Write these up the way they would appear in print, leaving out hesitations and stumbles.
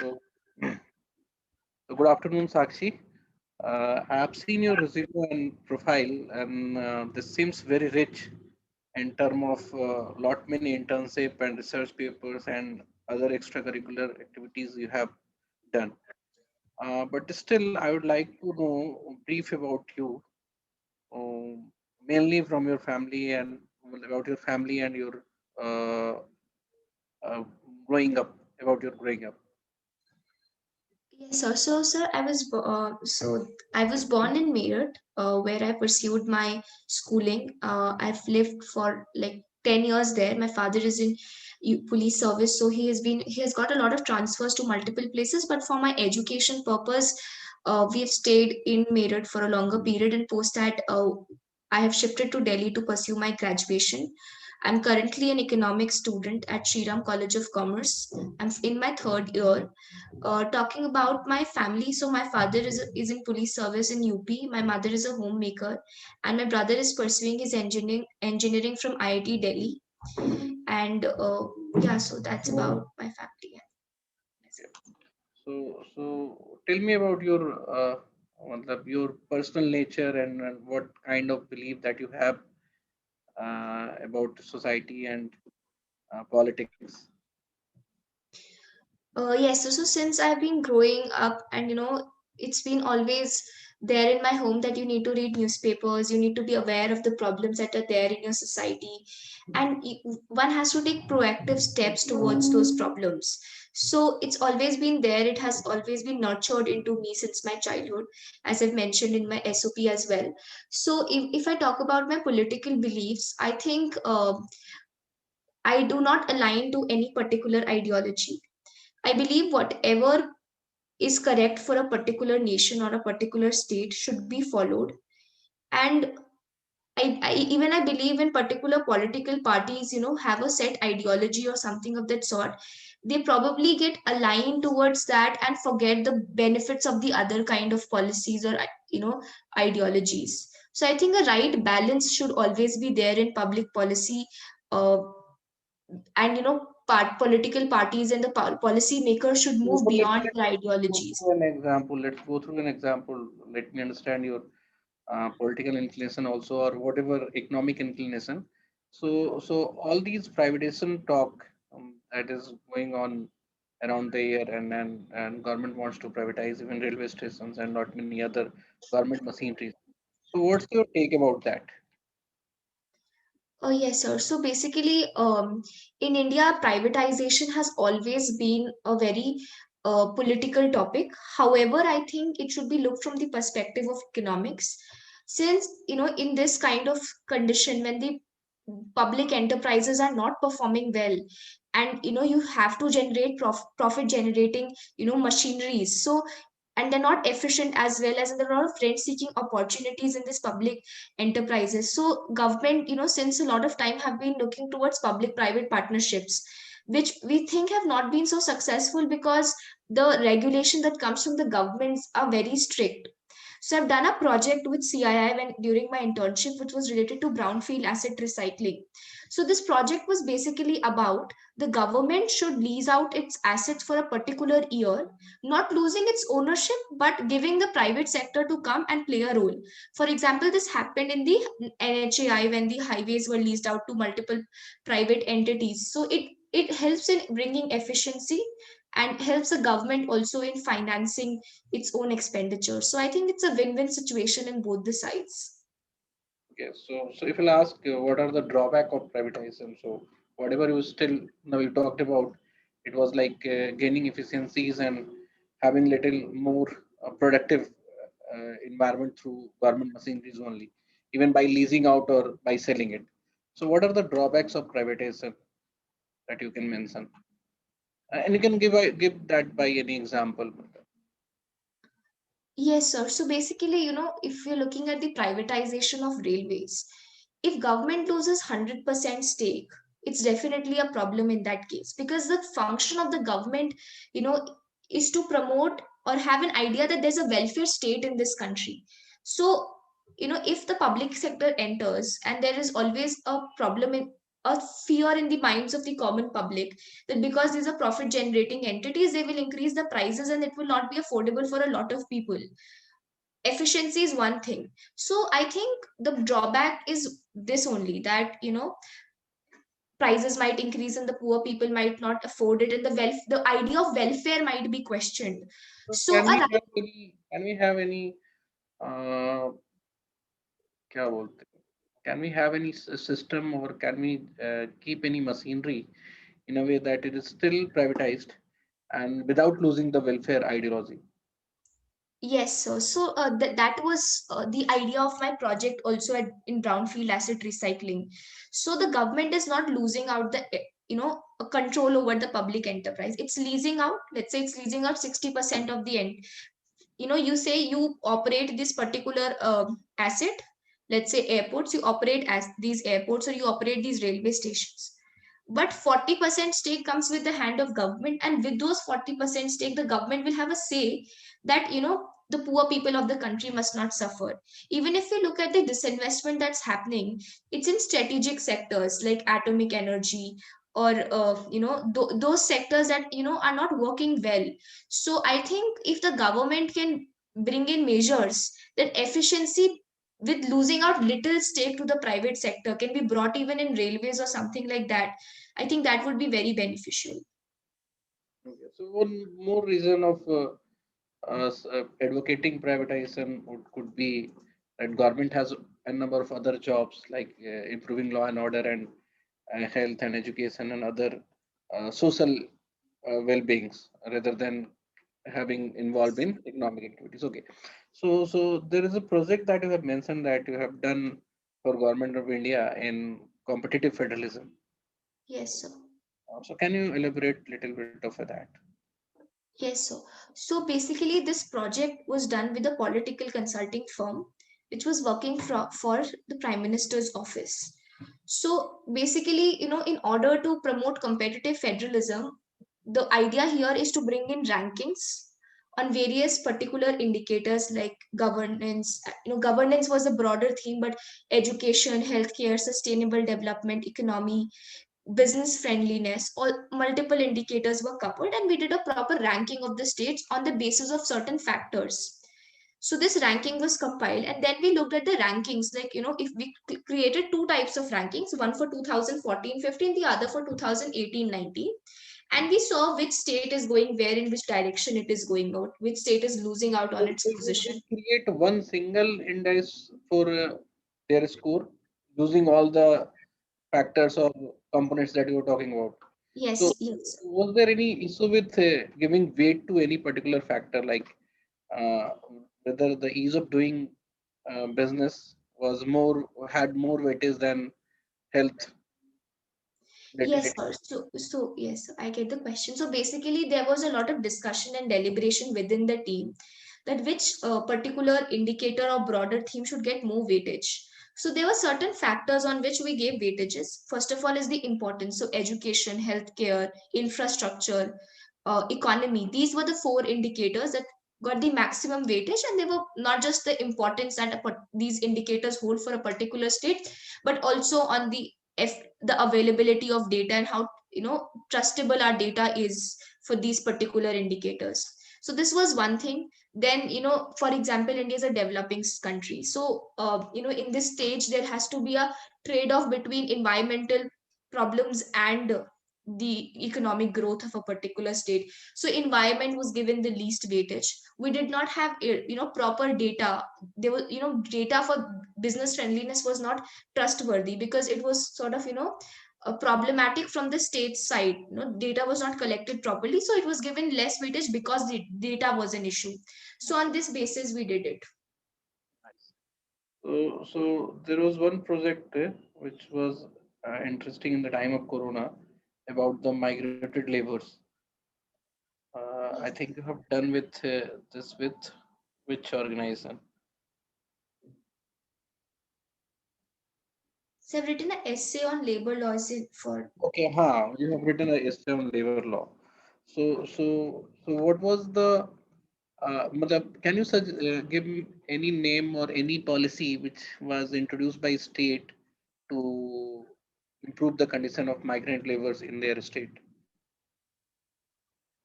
So, good afternoon, Sakshi. I've seen your resume and profile, and this seems very rich in terms of lot many internship and research papers and other extracurricular activities you have done. But still, I would like to know brief about you, mainly from your family and well, about your family and your uh, uh, growing up, about your growing up. Yes, sir. Sir, I was born in Meerut, where I pursued my schooling. I've lived for like 10 years there. My father is in police service, so he has got a lot of transfers to multiple places. But for my education purpose, we've stayed in Meerut for a longer period, and post that, I have shifted to Delhi to pursue my graduation. I'm currently an economics student at Shriram College of Commerce. I'm in my third year. Talking about my family, so my father is in police service in UP. My mother is a homemaker, and my brother is pursuing his engineering from IIT Delhi. And yeah, so that's about my family. Okay. So tell me about your personal nature and what kind of belief that you have about society and politics. Yes, so since I've been growing up, and it's been always there in my home that you need to read newspapers, you need to be aware of the problems that are there in your society, and one has to take proactive steps towards those problems. So it's always been there, it has always been nurtured into me since my childhood, as I've mentioned in my SOP as well. So if I talk about my political beliefs, I think I do not align to any particular ideology. I believe whatever is correct for a particular nation or a particular state should be followed. And even I believe in particular political parties, have a set ideology or something of that sort. They probably get aligned towards that and forget the benefits of the other kind of policies or, ideologies. So I think a right balance should always be there in public policy. And, political parties and the policy makers should So move beyond their let's go ideologies. through an example. Let's go through an example. Let me understand your political inclination also, or whatever economic inclination. So all these privatization talk that is going on around the year, and government wants to privatize even railway stations and not many other government machineries. So what's your take about that? Oh, yes, sir. So basically, in India, privatization has always been a very political topic. However, I think it should be looked from the perspective of economics. Since, in this kind of condition, when the public enterprises are not performing well, and, you have to generate profit generating, machineries. So, and they're not efficient as well, as there are a lot of rent seeking opportunities in this public enterprises. So government, since a lot of time have been looking towards public private partnerships, which we think have not been so successful because the regulation that comes from the governments are very strict. So I've done a project with CII when during my internship, which was related to brownfield asset recycling. So this project was basically about the government should lease out its assets for a particular year, not losing its ownership, but giving the private sector to come and play a role. For example, this happened in the NHAI when the highways were leased out to multiple private entities. So it helps in bringing efficiency and helps the government also in financing its own expenditure. So I think it's a win-win situation in both the sides. Okay, so if I'll ask, what are the drawback of privatization? So whatever you still now you talked about, it was like gaining efficiencies and having little more productive environment through government machineries only, even by leasing out or by selling it. So what are the drawbacks of privatization that you can mention? And you can give that by any example. Yes, sir. So basically, if you're looking at the privatization of railways, if government loses 100% stake, it's definitely a problem in that case, because the function of the government, you know, is to promote or have an idea that there's a welfare state in this country. So, if the public sector enters and there is always a problem a fear in the minds of the common public that because these are profit generating entities, they will increase the prices and it will not be affordable for a lot of people. Efficiency is one thing. So I think the drawback is this only, that prices might increase and the poor people might not afford it, and the idea of welfare might be questioned. So So a can we have any uh, क्या बोलते हैं? Can we have any system, or can we keep any machinery in a way that it is still privatized and without losing the welfare ideology? Yes, sir. So that was the idea of my project also in brownfield asset recycling. So the government is not losing out a control over the public enterprise. It's leasing out. Let's say it's leasing out 60% of the end. You say you operate this particular asset. Let's say airports. You operate as these airports, or you operate these railway stations. But 40% stake comes with the hand of government, and with those 40% stake, the government will have a say that the poor people of the country must not suffer. Even if we look at the disinvestment that's happening, it's in strategic sectors like atomic energy, or those sectors that are not working well. So I think if the government can bring in measures that efficiency with losing out little stake to the private sector can be brought even in railways or something like that, I think that would be very beneficial. Okay. So one more reason of advocating privatization could be that government has a number of other jobs like improving law and order, and health and education, and other social well-beings, rather than having involved in economic activities. Okay. So there is a project that you have mentioned that you have done for Government of India in competitive federalism. Yes, sir. So can you elaborate a little bit of that? Yes, sir. So basically, this project was done with a political consulting firm, which was working for the Prime Minister's office. So basically, in order to promote competitive federalism, the idea here is to bring in rankings on various particular indicators like governance. Governance was a broader theme, but education, healthcare, sustainable development, economy, business friendliness, all multiple indicators were covered, and we did a proper ranking of the states on the basis of certain factors. So this ranking was compiled, and then we looked at the rankings, like if we created two types of rankings, one for 2014-15, the other for 2018-19, and we saw which state is going where, in which direction it is going out, which state is losing out on its So you position. did create one single index for their score using all the factors or components that you were talking about. So Yes, yes. was there any issue with giving weight to any particular factor, like uh, whether the ease of doing business was more had more weightage than health Yes, related? sir. So yes, I get the question. So basically, there was a lot of discussion and deliberation within the team that which particular indicator or broader theme should get more weightage. So there were certain factors on which we gave weightages. First of all is the importance. So education, healthcare, infrastructure, economy. These were the four indicators that got the maximum weightage, and they were not just the importance that these indicators hold for a particular state, but also on the availability of data and how trustable our data is for these particular indicators. So this was one thing. Then for example, India is a developing country, so in this stage there has to be a trade off between environmental problems and the economic growth of a particular state. So environment was given the least weightage. We did not have proper data. There was data for business friendliness was not trustworthy because it was sort of problematic from the state side. Data was not collected properly, so it was given less weightage because the data was an issue. So on this basis we did it. So there was one project which was interesting in the time of Corona about the migrated laborers. I Yes. think you have done with this with which organization? So I've written an essay on labor laws for. Okay, you have written a essay on labor law. So what was the can you give any name or any policy which was introduced by state to improve the condition of migrant laborers in their state?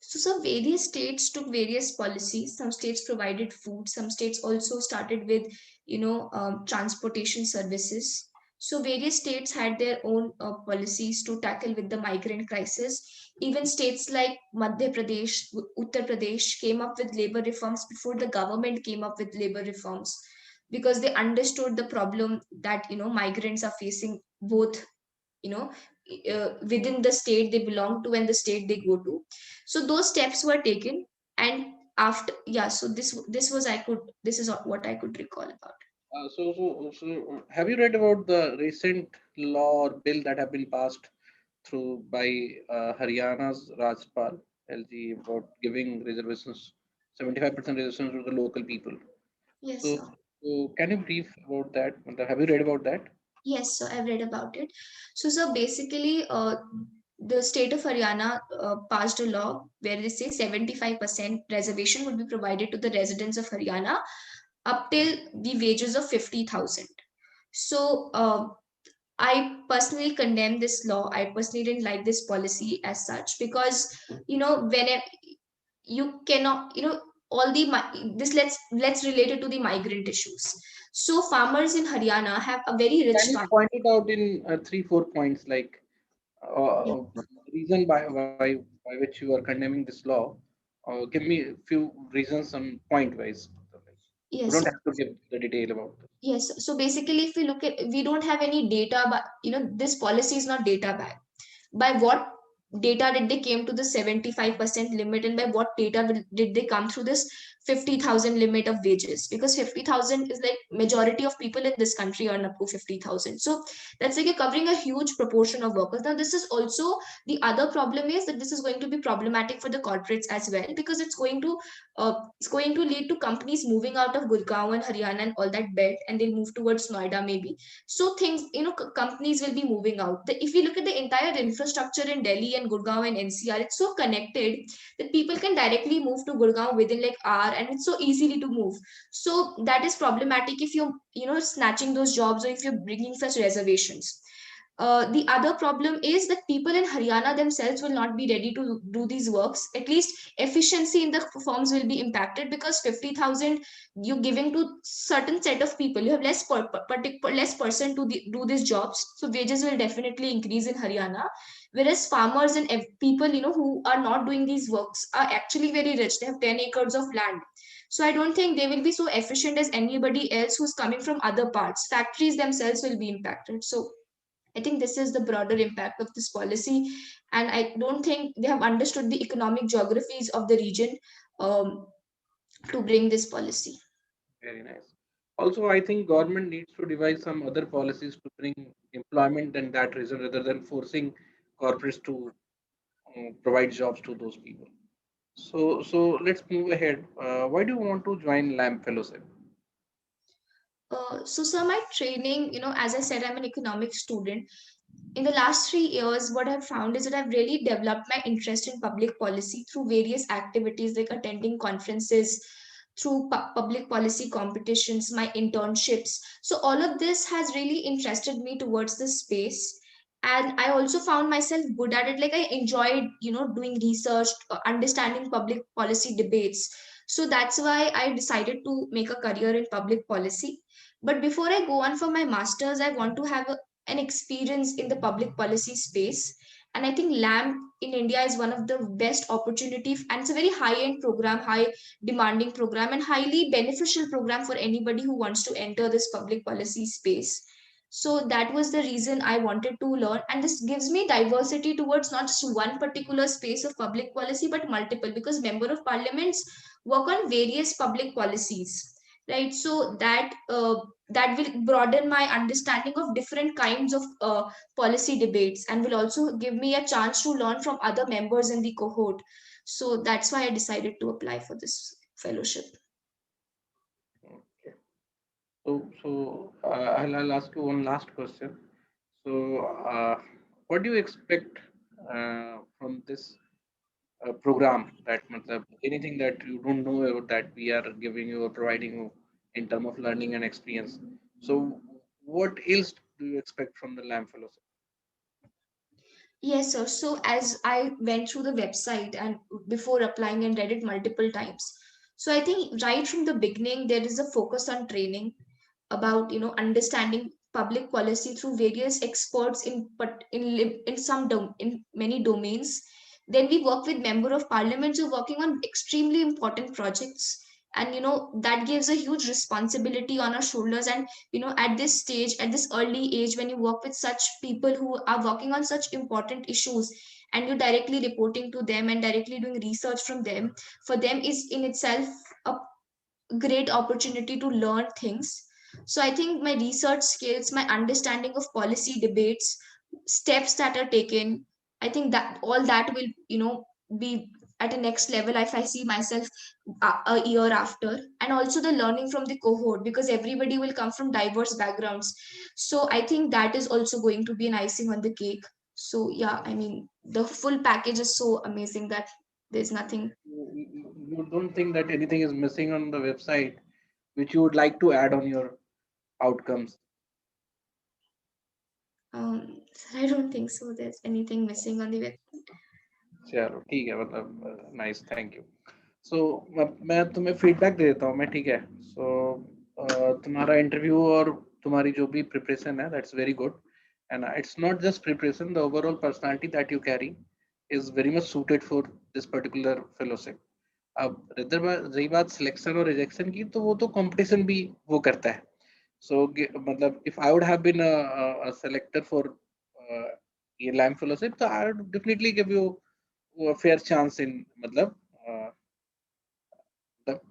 So various states took various policies. Some states provided food. Some states also started with, transportation services. So various states had their own policies to tackle with the migrant crisis. Even states like Madhya Pradesh, Uttar Pradesh came up with labor reforms before the government came up with labor reforms, because they understood the problem that migrants are facing, both you know within the state they belong to and the state they go to. So those steps were taken. And after, yeah, so this was, I could, this is what I could recall about. Have you read about the recent law or bill that have been passed through by Haryana's Rajpal LG about giving reservations, 75% reservations to the local people? Yes, So, sir. so can you brief about that? Have you read about that? Yes, so I've read about it. So basically, the state of Haryana passed a law where they say 75% reservation would be provided to the residents of Haryana up till the wages of 50,000. So I personally condemn this law. I personally didn't like this policy as such, because whenever you cannot, all the this, let's relate it to the migrant issues. So farmers in Haryana have a very rich Can you farm. point it out in three, 4 points, like Yeah. reason by which you are condemning this law? Give me a few reasons on point wise. You Yes. don't have to give the detail about this. Yes. So basically, if we look at, we don't have any data, but this policy is not data backed. By what data did they came to the 75% limit, and by what data did they come through this 50,000 limit of wages? Because 50,000 is like majority of people in this country earn up to 50,000. So that's like you're covering a huge proportion of workers. Now this is also, the other problem is that this is going to be problematic for the corporates as well, because it's going to lead to companies moving out of Gurgaon and Haryana and all that belt, and they'll move towards Noida maybe. So things, companies will be moving out. If you look at the entire infrastructure in Delhi and Gurgaon and NCR, it's so connected that people can directly move to Gurgaon within like hour, and it's so easily to move. So that is problematic if you're, snatching those jobs, or if you're bringing such reservations. The other problem is that people in Haryana themselves will not be ready to do these works. At least efficiency in the firms will be impacted, because 50,000 you're giving to certain set of people. You have less person to do these jobs. So wages will definitely increase in Haryana. Whereas farmers and people, who are not doing these works are actually very rich. They have 10 acres of land. So I don't think they will be so efficient as anybody else who's coming from other parts. Factories themselves will be impacted. So I think this is the broader impact of this policy, and I don't think they have understood the economic geographies of the region um, to bring this policy. Very nice. Also, I think government needs to devise some other policies to bring employment in that region rather than forcing corporates to provide jobs to those people. So let's move ahead. Why do you want to join LAMP Fellowship? So my training, as I said, I'm an economics student. In the last 3 years, what I've found is that I've really developed my interest in public policy through various activities like attending conferences, through public policy competitions, my internships. So all of this has really interested me towards this space. And I also found myself good at it. Like I enjoyed, doing research, understanding public policy debates. So that's why I decided to make a career in public policy. But before I go on for my master's, I want to have an experience in the public policy space. And I think LAMP in India is one of the best opportunities, and it's a very high end program, high demanding program, and highly beneficial program for anybody who wants to enter this public policy space. So that was the reason I wanted to learn, and this gives me diversity towards not just one particular space of public policy but multiple, because member of parliaments work on various public policies, right? So that will broaden my understanding of different kinds of policy debates, and will also give me a chance to learn from other members in the cohort. So that's why I decided to apply for this fellowship. Okay. I'll ask you one last question. So, what do you expect from this program? That matlab, anything that you don't know about that we are giving you or providing you in terms of learning and experience. So, what else do you expect from the LAMP Fellowship? Yes, sir. So as I went through the website and before applying and read it multiple times, so I think right from the beginning there is a focus on training about understanding public policy through various experts in many domains. Then we work with member of parliament who are working on extremely important projects, and that gives a huge responsibility on our shoulders. And at this stage, at this early age, when you work with such people who are working on such important issues, and you're directly reporting to them and directly doing research from them, for them is in itself a great opportunity to learn things. So I think my research skills, my understanding of policy debates, steps that are taken, I think that all that will, be at a next level if I see myself a year after. And also the learning from the cohort, because everybody will come from diverse backgrounds. So I think that is also going to be an icing on the cake. So yeah, I mean, the full package is so amazing that there's nothing. You don't think that anything is missing on the website which you would like to add on your outcomes? I don't think so there's anything missing on the web. चलो ठीक है, मतलब nice, thank you. सो मैं तुम्हें feedback दे देता हूँ मैं, ठीक है. सो तुम्हारा इंटरव्यू और तुम्हारी जो भी प्रिपरेशन है, that's very good. And it's not just preparation, the overall personality that you carry is very much suited for this particular fellowship. अब रही बात सिलेक्शन और रिजेक्शन की, तो वो तो कंपटीशन भी वो करता है. सो मतलब if I would have been a selector for ये लैम फेलोशिप, तो I would definitely give you a fair chance in matlab,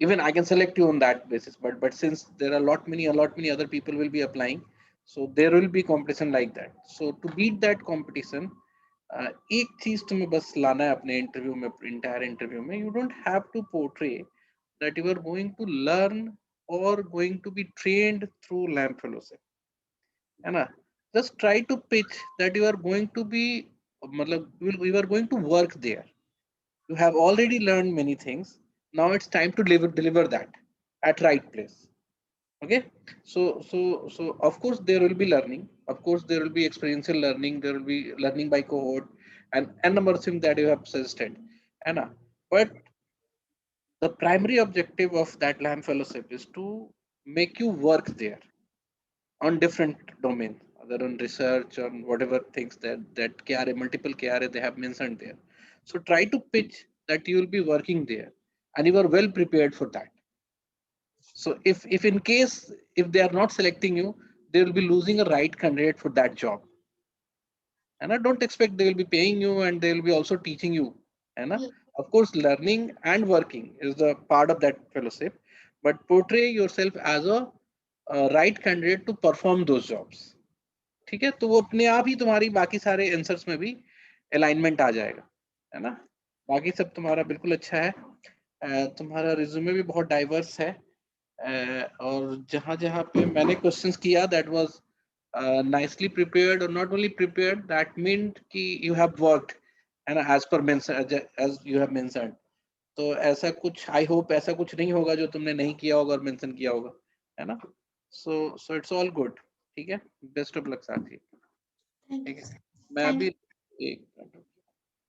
even I can select you on that basis, but since there are a lot many other people will be applying, so there will be competition like that. So to beat that competition, एक चीज तुम्हें बस लाना है अपने interview में, entire interview में. You don't have to portray that you are going to learn or going to be trained through LAMP fellowship, है ना. Just try to pitch that you are going to be, मतलब you are going to work there. You have already learned many things. Now it's time to deliver that at right place. Okay. So of course there will be learning, of course there will be experiential learning, there will be learning by cohort, and number of things that you have suggested, Anna. But the primary objective of that LAM fellowship is to make you work there on different domains, other on research, on whatever things that KRA, multiple KRA they have mentioned there. So try to pitch that you will be working there and you are well prepared for that. So if in case if they are not selecting you, they will be losing a right candidate for that job. And I don't expect they will be paying you and they will be also teaching you. And Yeah. of course, learning and working is the part of that fellowship, but portray yourself as a right candidate to perform those jobs. ठीक है, तो वो अपने आप ही तुम्हारी बाकी सारे answers में भी अलाइनमेंट आ जाएगा, है ना. बाकी सब तुम्हारा बिल्कुल अच्छा है. तुम्हारा रिज्यूमे भी बहुत डाइवर्स है. और जहां जहां पे मैंने क्वेश्चंस किया, that was nicely prepared, or not only prepared, that meant कि you have worked and as per mention, as you have mentioned. तो ऐसा कुछ, आई होप ऐसा कुछ नहीं होगा जो तुमने नहीं किया होगा और मेंशन किया होगा, है ना. So it's all good. ठीक है, बेस्ट ऑफ लक साथी. Thank ठीक you. है, मैं Thank अभी you. एक